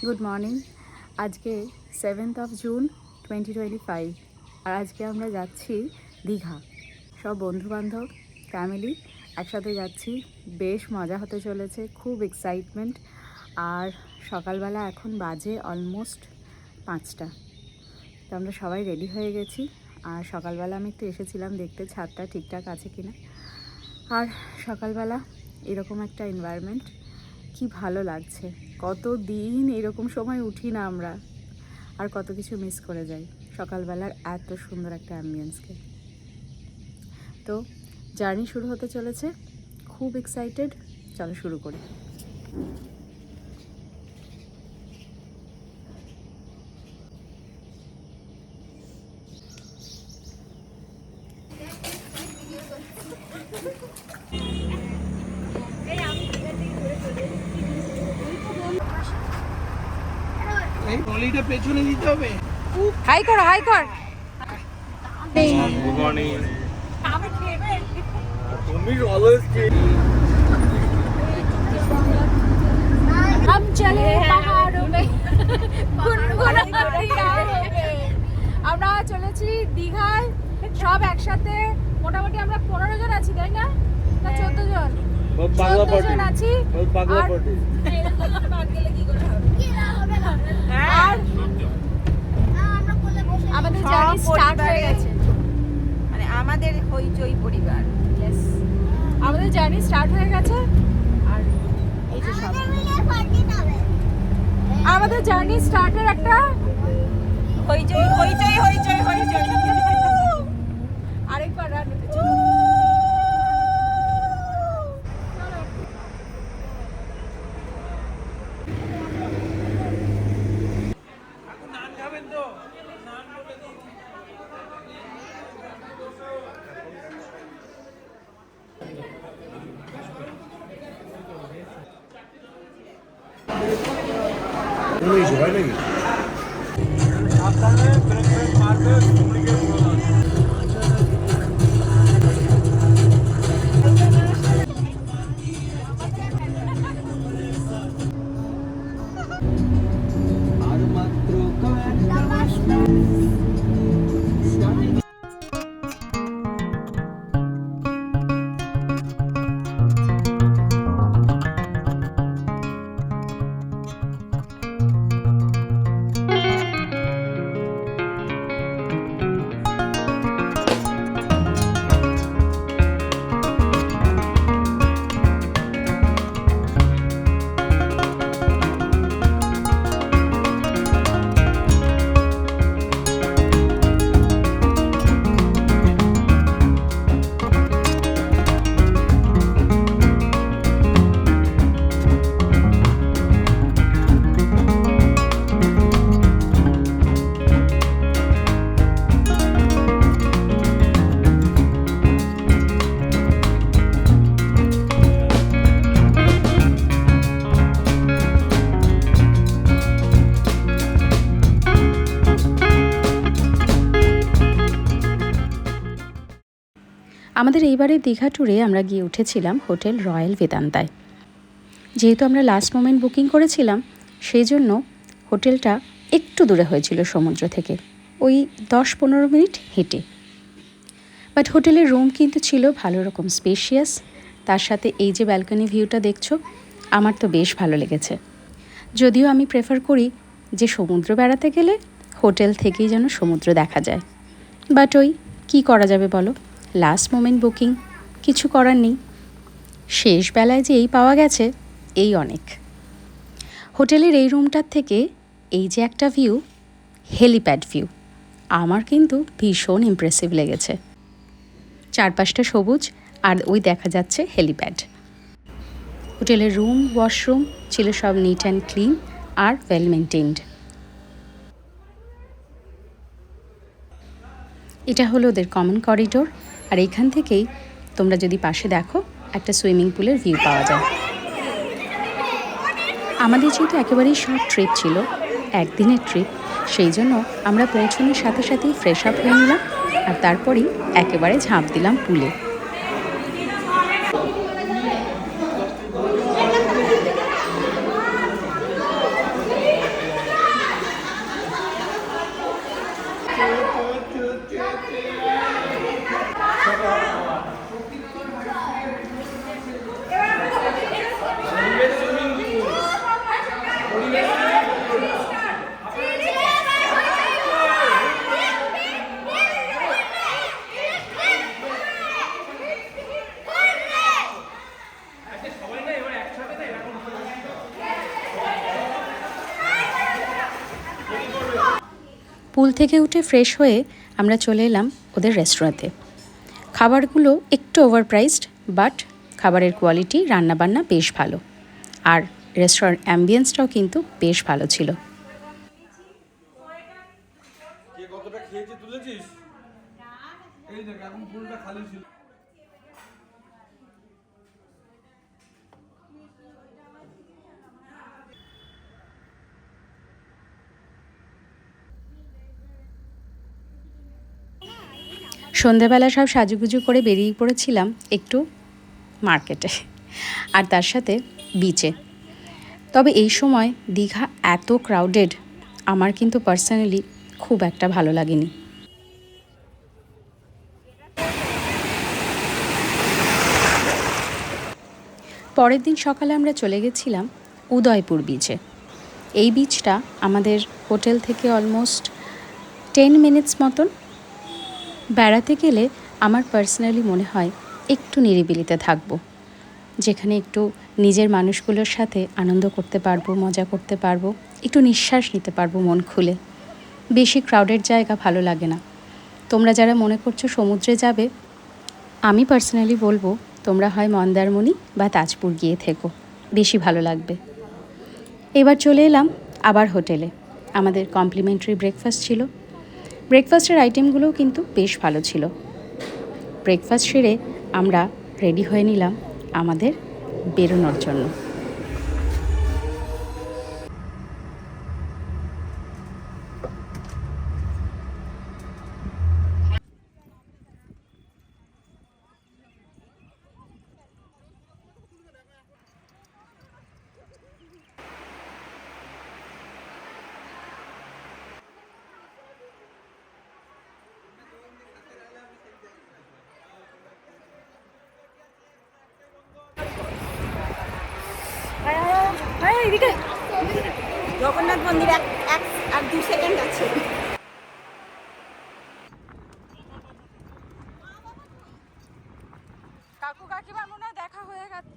Good morning. আজকে 7th of June 2025 আর আজকে আমরা যাচ্ছি দীঘা। সব বন্ধুবান্ধব ফ্যামিলি একসাথে যাচ্ছি। বেশ মজা হতে চলেছে, খুব এক্সাইটমেন্ট। আর সকালবেলা এখন বাজে অলমোস্ট 5টা। তো আমরা সবাই রেডি হয়ে গেছি। আর সকালবেলা আমি একটু এসেছিলাম দেখতে ছাদটা ঠিকঠাক আছে কিনা। আর সকালবেলা এরকম একটা এনভায়রনমেন্ট কি ভালো লাগছে। কত দিন এরকম সময় উঠি না আমরা, আর কত কিছু মিস করে যাই সকালবেলার এত সুন্দর একটা অ্যাম্বিয়েন্সকে। তো জার্নি শুরু হতে চলেছে, খুব এক্সাইটেড। চলো শুরু করি। এই ট্রলিটা পেছনে দিতে হবে। হাই কর, হাই কর। Good morning. আমি খেবে তুমি অলওয়েজ हम चले पहाड़ों में गुनगुना दिया होगे। আমরা চলেছি দীঘায় সব একসাথে। মোটামুটি আমরা 15 জন আছি, তাই না? না 14 জন? 14 জন আছি। আর আমাদের জার্নি স্টার্ট হয়ে গেছে। মানে আমাদের হইচই পরিবার। ইয়েস, আমাদের জার্নি স্টার্ট হয়ে গেছে। আর এই যে সব আমাদের জার্নি স্টার্টের একটা হইচই হইচই হইচই হইচই। আরেকবার রান উঠেছে। নান খাবেন তো? হয় নাকি? আমাদের এইবারের দীঘা ট্যুরে আমরা গিয়ে উঠেছিলাম হোটেল রয়্যাল বেদান্তায়। যেহেতু আমরা লাস্ট মোমেন্ট বুকিং করেছিলাম, সেই জন্য হোটেলটা একটু দূরে হয়েছিল সমুদ্র থেকে, ওই 10-15 মিনিট হেঁটে। বাট হোটেলের রুম কিন্তু ছিল ভালো রকম স্পেশিয়াস। তার সাথে এই যে ব্যালকনি ভিউটা দেখছো, আমার তো বেশ ভালো লেগেছে। যদিও আমি প্রেফার করি যে সমুদ্র বেড়াতে গেলে হোটেল থেকেই যেন সমুদ্র দেখা যায়। বাট ওই কী করা যাবে বলো, লাস্ট মোমেন্ট বুকিং, কিছু করার নেই। শেষ বেলায় যে এই পাওয়া গেছে, এই অনেক। হোটেলের এই রুমটার থেকে এই যে একটা ভিউ, হেলিপ্যাড ভিউ, আমার কিন্তু ভীষণ ইমপ্রেসিভ লেগেছে। চারপাশটা সবুজ আর ওই দেখা যাচ্ছে হেলিপ্যাড। হোটেলের রুম, ওয়াশরুম ছিল সব নিট অ্যান্ড ক্লিন আর ওয়েল মেনটেন্ড। এটা হলো ওদের কমন করিডোর। আর এইখান থেকেই তোমরা যদি পাশে দেখো, একটা সুইমিং পুলের ভিউ পাওয়া যায়। আমাদের যেহেতু একেবারেই শর্ট ট্রিপ ছিল, একদিনের ট্রিপ, সেই জন্য আমরা পৌঁছানোর সাথে সাথেই ফ্রেশ আপ হয়ে নিলাম আর তারপরেই একেবারে ঝাঁপ দিলাম পুলে। স্কুল থেকে উঠে ফ্রেশ হয়ে আমরা চলে এলাম ওদের রেস্টুরেন্টে। খাবারগুলো একটু ওভারপ্রাইসড, বাট খাবারের কোয়ালিটি, রান্নাবান্না বেশ ভালো, আর রেস্টুরেন্ট অ্যাম্বিয়েন্সটাও কিন্তু বেশ ভালো ছিল। সন্ধেবেলা সব সাজুগুজু করে বেরিয়ে পড়েছিলাম একটু মার্কেটে, আর তার সাথে বিচে। তবে এই সময় দীঘা এত ক্রাউডেড আমার কিন্তু পার্সোনালি খুব একটা ভালো লাগেনি। পরের দিন সকালে আমরা চলে গেছিলাম উদয়পুর বিচে। এই বিচটা আমাদের হোটেল থেকে অলমোস্ট 10 মিনিটস মতন। বেড়াতে গেলে আমার পার্সোনালি মনে হয় একটু নিরিবিলিতে থাকবো, যেখানে একটু নিজের মানুষগুলোর সাথে আনন্দ করতে পারবো, মজা করতে পারবো, একটু নিঃশ্বাস নিতে পারবো মন খুলে। বেশি ক্রাউডেড জায়গা ভালো লাগে না। তোমরা যারা মনে করছো সমুদ্রে যাবে, আমি পার্সোনালি বলবো তোমরা হয় মন্দারমণি বা তাজপুর গিয়ে থেকো, বেশি ভালো লাগবে। এবার চলে এলাম আবার হোটেলে। আমাদের কমপ্লিমেন্টারি ব্রেকফাস্ট ছিল। ব্রেকফাস্টের আইটেমগুলোও কিন্তু বেশ ভালো ছিল। ব্রেকফাস্ট সেরে আমরা রেডি হয়ে নিলাম আমাদের বেরোনোর জন্য। জগন্নাথ মন্দির এক আর 2 সেকেন্ড আছে। কাকু কাকিমার মনে হয় দেখা হয়ে গেছে।